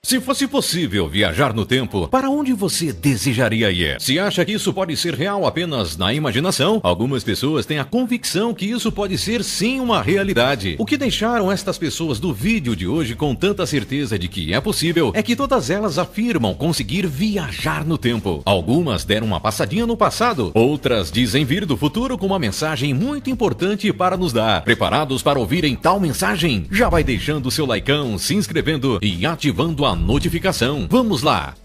Se fosse possível viajar no tempo, para onde você desejaria ir? Se acha que isso pode ser real apenas na imaginação, algumas pessoas têm a convicção que isso pode ser sim uma realidade. O que deixaram estas pessoas do vídeo de hoje com tanta certeza de que é possível é que todas elas afirmam conseguir viajar no tempo. Algumas deram uma passadinha no passado, outras dizem vir do futuro com uma mensagem muito importante para nos dar. Preparados para ouvirem tal mensagem? Já vai deixando o seu likeão, se inscrevendo e ativando a notificação. Vamos lá!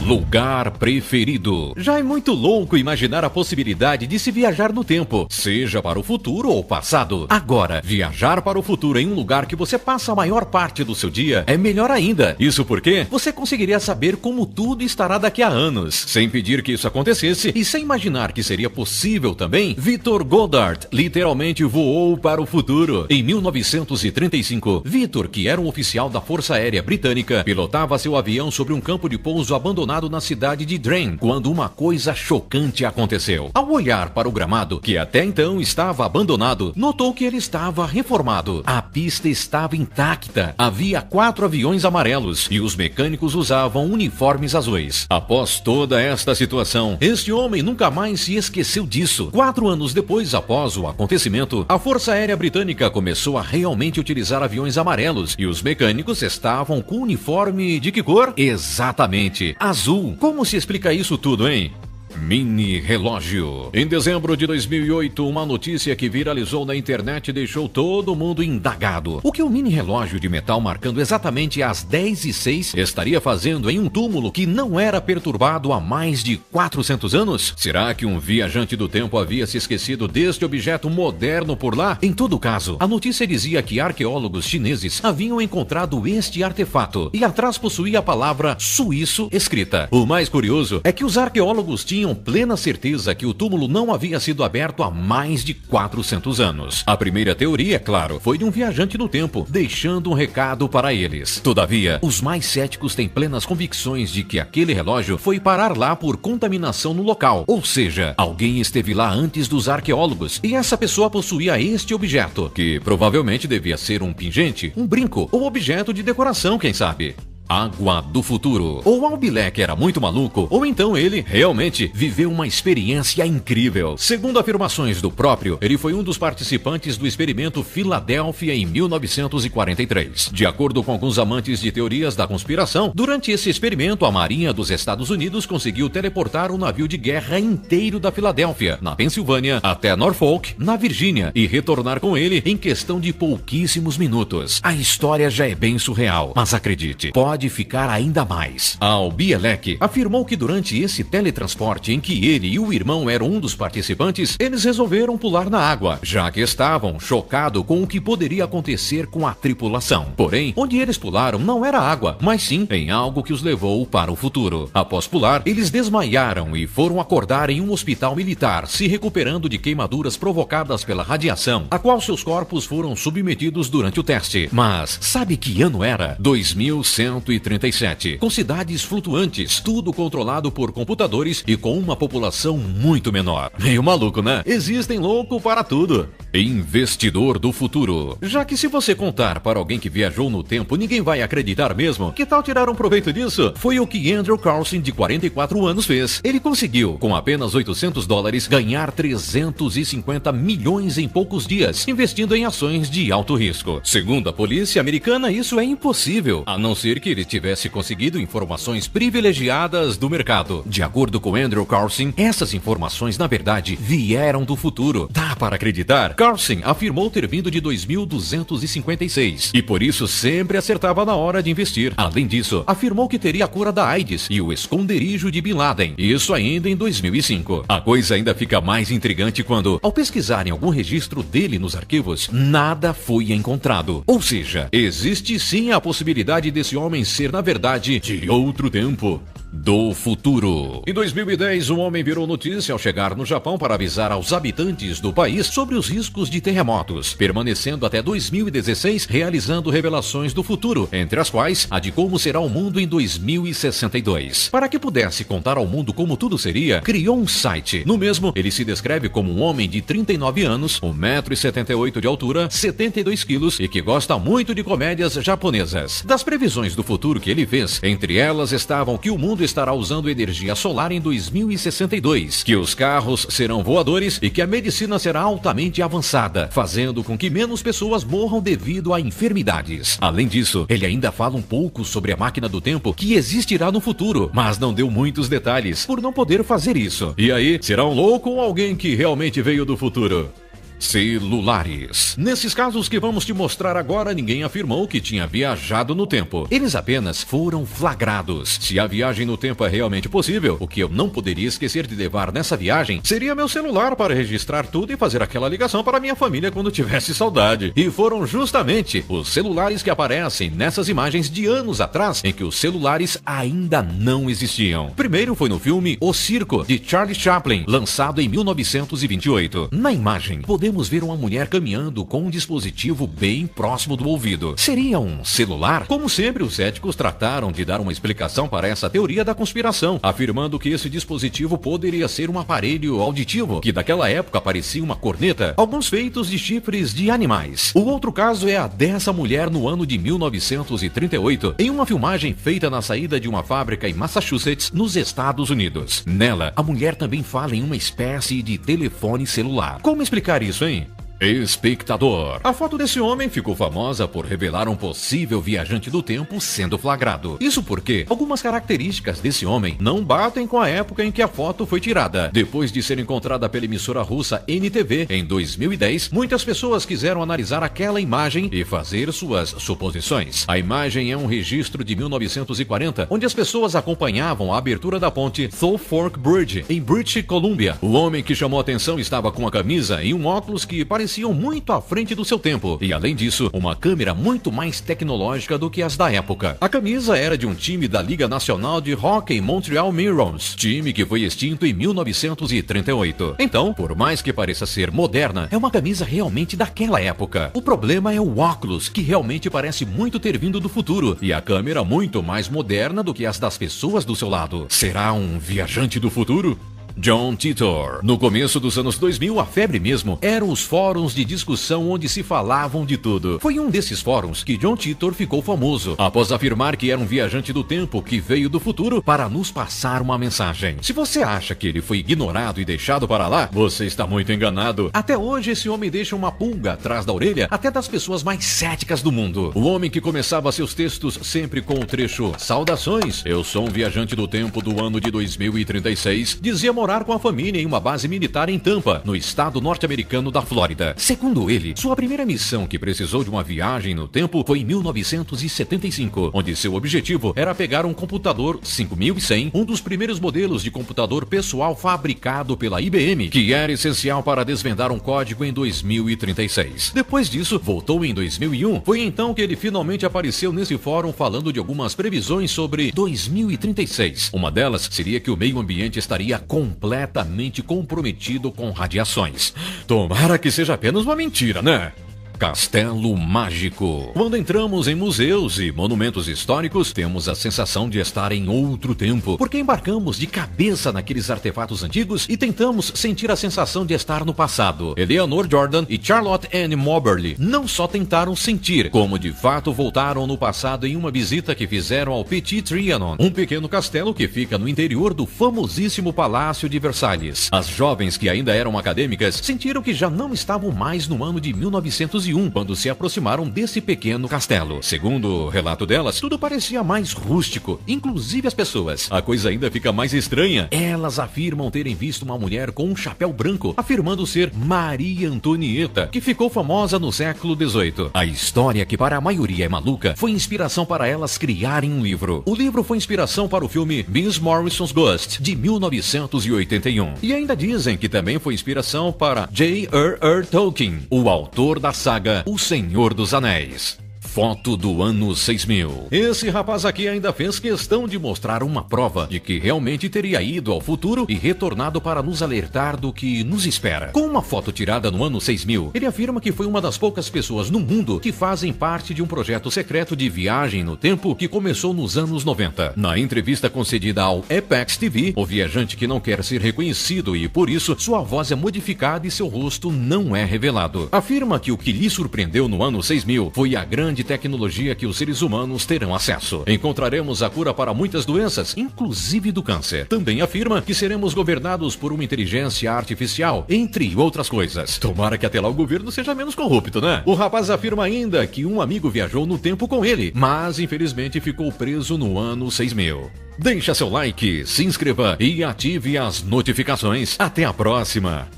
Lugar preferido. Já é muito louco imaginar a possibilidade de se viajar no tempo, seja para o futuro ou passado. Agora, viajar para o futuro em um lugar que você passa a maior parte do seu dia é melhor ainda. Isso porque você conseguiria saber como tudo estará daqui a anos, sem pedir que isso acontecesse e sem imaginar que seria possível também. Victor Goddard literalmente voou para o futuro. Em 1935, Victor, que era um oficial da Força Aérea Britânica, pilotava seu avião sobre um campo de pouso abandonado na cidade de Drain, quando uma coisa chocante aconteceu. Ao olhar para o gramado, que até então estava abandonado, notou que ele estava reformado. A pista estava intacta. Havia 4 aviões amarelos e os mecânicos usavam uniformes azuis. Após toda esta situação, este homem nunca mais se esqueceu disso. 4 anos depois, após o acontecimento, a Força Aérea Britânica começou a realmente utilizar aviões amarelos e os mecânicos estavam com uniforme de que cor? Exatamente, azul. Como se explica isso tudo, hein? Mini relógio. Em dezembro de 2008, uma notícia que viralizou na internet deixou todo mundo indagado. O que o mini relógio de metal marcando exatamente às 10h06 estaria fazendo em um túmulo que não era perturbado há mais de 400 anos? Será que um viajante do tempo havia se esquecido deste objeto moderno por lá? Em todo caso, a notícia dizia que arqueólogos chineses haviam encontrado este artefato e atrás possuía a palavra suíço escrita. O mais curioso é que os arqueólogos tinham plena certeza que o túmulo não havia sido aberto há mais de 400 anos. A primeira teoria, claro, foi de um viajante no tempo, deixando um recado para eles. Todavia, os mais céticos têm plenas convicções de que aquele relógio foi parar lá por contaminação no local. Ou seja, alguém esteve lá antes dos arqueólogos e essa pessoa possuía este objeto, que provavelmente devia ser um pingente, um brinco ou objeto de decoração, quem sabe. Água do futuro. Ou Albileque era muito maluco, ou então ele realmente viveu uma experiência incrível. Segundo afirmações do próprio, ele foi um dos participantes do experimento Filadélfia em 1943. De acordo com alguns amantes de teorias da conspiração, durante esse experimento a Marinha dos Estados Unidos conseguiu teleportar um navio de guerra inteiro da Filadélfia, na Pensilvânia, até Norfolk, na Virgínia, e retornar com ele em questão de pouquíssimos minutos. A história já é bem surreal, mas acredite, pode ficar ainda mais. Albileque afirmou que durante esse teletransporte em que ele e o irmão eram um dos participantes, eles resolveram pular na água, já que estavam chocados com o que poderia acontecer com a tripulação. Porém, onde eles pularam não era água, mas sim em algo que os levou para o futuro. Após pular, eles desmaiaram e foram acordar em um hospital militar, se recuperando de queimaduras provocadas pela radiação, a qual seus corpos foram submetidos durante o teste. Mas sabe que ano era? 2137, com cidades flutuantes, tudo controlado por computadores e com uma população muito menor. Meio maluco, né? Existem louco para tudo. Investidor do futuro. Já que se você contar para alguém que viajou no tempo, ninguém vai acreditar mesmo, que tal tirar um proveito disso? Foi o que Andrew Carlson, de 44 anos, fez. Ele conseguiu, com apenas $800, ganhar 350 milhões em poucos dias, investindo em ações de alto risco. Segundo a polícia americana, isso é impossível, a não ser que ele tivesse conseguido informações privilegiadas do mercado. De acordo com Andrew Carlson, essas informações na verdade vieram do futuro. Dá para acreditar? Carlson afirmou ter vindo de 2256 e por isso sempre acertava na hora de investir. Além disso, afirmou que teria a cura da AIDS e o esconderijo de Bin Laden. Isso ainda em 2005. A coisa ainda fica mais intrigante quando, ao pesquisarem algum registro dele nos arquivos, nada foi encontrado. Ou seja, existe sim a possibilidade desse homem ser, na verdade, de outro tempo. do futuro. Em 2010, um homem virou notícia ao chegar no Japão para avisar aos habitantes do país sobre os riscos de terremotos, permanecendo até 2016 realizando revelações do futuro, entre as quais a de como será o mundo em 2062. Para que pudesse contar ao mundo como tudo seria, criou um site. No mesmo, ele se descreve como um homem de 39 anos, 1,78 m de altura, 72 quilos e que gosta muito de comédias japonesas. Das previsões do futuro que ele fez, entre elas estavam que o mundo estará usando energia solar em 2062, que os carros serão voadores e que a medicina será altamente avançada, fazendo com que menos pessoas morram devido a enfermidades. Além disso, ele ainda fala um pouco sobre a máquina do tempo que existirá no futuro, mas não deu muitos detalhes por não poder fazer isso. E aí, será um louco ou alguém que realmente veio do futuro? Celulares. Nesses casos que vamos te mostrar agora, ninguém afirmou que tinha viajado no tempo. Eles apenas foram flagrados. Se a viagem no tempo é realmente possível, o que eu não poderia esquecer de levar nessa viagem seria meu celular para registrar tudo e fazer aquela ligação para minha família quando tivesse saudade. E foram justamente os celulares que aparecem nessas imagens de anos atrás, em que os celulares ainda não existiam. Primeiro foi no filme O Circo, de Charlie Chaplin, lançado em 1928. Na imagem, podemos ver uma mulher caminhando com um dispositivo bem próximo do ouvido. Seria um celular? Como sempre, os céticos trataram de dar uma explicação para essa teoria da conspiração, afirmando que esse dispositivo poderia ser um aparelho auditivo, que daquela época parecia uma corneta, alguns feitos de chifres de animais. O outro caso é a dessa mulher no ano de 1938, em uma filmagem feita na saída de uma fábrica em Massachusetts, nos Estados Unidos. Nela, a mulher também fala em uma espécie de telefone celular. Como explicar isso, hein? Espectador. A foto desse homem ficou famosa por revelar um possível viajante do tempo sendo flagrado. Isso porque algumas características desse homem não batem com a época em que a foto foi tirada. Depois de ser encontrada pela emissora russa NTV em 2010, muitas pessoas quiseram analisar aquela imagem e fazer suas suposições. A imagem é um registro de 1940, onde as pessoas acompanhavam a abertura da ponte South Fork Bridge, em British Columbia. O homem que chamou a atenção estava com uma camisa e um óculos que pareciam muito à frente do seu tempo, e além disso, uma câmera muito mais tecnológica do que as da época. A camisa era de um time da Liga Nacional de Hockey Montreal Maroons, time que foi extinto em 1938. Então, por mais que pareça ser moderna, é uma camisa realmente daquela época. O problema é o óculos, que realmente parece muito ter vindo do futuro, e a câmera muito mais moderna do que as das pessoas do seu lado. Será um viajante do futuro? John Titor. No começo dos anos 2000, a febre mesmo eram os fóruns de discussão onde se falavam de tudo. Foi em um desses fóruns que John Titor ficou famoso, após afirmar que era um viajante do tempo que veio do futuro para nos passar uma mensagem. Se você acha que ele foi ignorado e deixado para lá, você está muito enganado. Até hoje, esse homem deixa uma pulga atrás da orelha até das pessoas mais céticas do mundo. O homem que começava seus textos sempre com o trecho "Saudações, eu sou um viajante do tempo do ano de 2036", dizia morar com a família em uma base militar em Tampa, no estado norte-americano da Flórida. Segundo ele, sua primeira missão que precisou de uma viagem no tempo foi em 1975, onde seu objetivo era pegar um computador 5100, um dos primeiros modelos de computador pessoal fabricado pela IBM, que era essencial para desvendar um código em 2036. Depois disso, voltou em 2001. Foi então que ele finalmente apareceu nesse fórum falando de algumas previsões sobre 2036. Uma delas seria que o meio ambiente estaria completamente comprometido com radiações. Tomara que seja apenas uma mentira, né? Castelo Mágico. Quando entramos em museus e monumentos históricos, temos a sensação de estar em outro tempo, porque embarcamos de cabeça naqueles artefatos antigos e tentamos sentir a sensação de estar no passado. Eleanor Jordan e Charlotte Ann Moberly não só tentaram sentir, como de fato voltaram no passado em uma visita que fizeram ao Petit Trianon, um pequeno castelo que fica no interior do famosíssimo Palácio de Versalhes. As jovens que ainda eram acadêmicas sentiram que já não estavam mais no ano de 1901, quando se aproximaram desse pequeno castelo. Segundo o relato delas, tudo parecia mais rústico, inclusive as pessoas. A coisa ainda fica mais estranha. Elas afirmam terem visto uma mulher com um chapéu branco, afirmando ser Maria Antonieta, que ficou famosa no século XVIII. A história, que para a maioria é maluca, foi inspiração para elas criarem um livro. O livro foi inspiração para o filme Miss Morrison's Ghost, de 1981. E ainda dizem que também foi inspiração para J.R.R. Tolkien, o autor da saga O Senhor dos Anéis. foto do ano 6000. Esse rapaz aqui ainda fez questão de mostrar uma prova de que realmente teria ido ao futuro e retornado para nos alertar do que nos espera. Com uma foto tirada no ano 6000, ele afirma que foi uma das poucas pessoas no mundo que fazem parte de um projeto secreto de viagem no tempo que começou nos anos 90. Na entrevista concedida ao Apex TV, o viajante que não quer ser reconhecido e, por isso, sua voz é modificada e seu rosto não é revelado. Afirma que o que lhe surpreendeu no ano 6000 foi a grande tecnologia que os seres humanos terão acesso. Encontraremos a cura para muitas doenças, inclusive do câncer. Também afirma que seremos governados por uma inteligência artificial, entre outras coisas. Tomara que até lá o governo seja menos corrupto, né? O rapaz afirma ainda que um amigo viajou no tempo com ele, mas infelizmente ficou preso no ano 6000. Deixa seu like, se inscreva e ative as notificações. Até a próxima!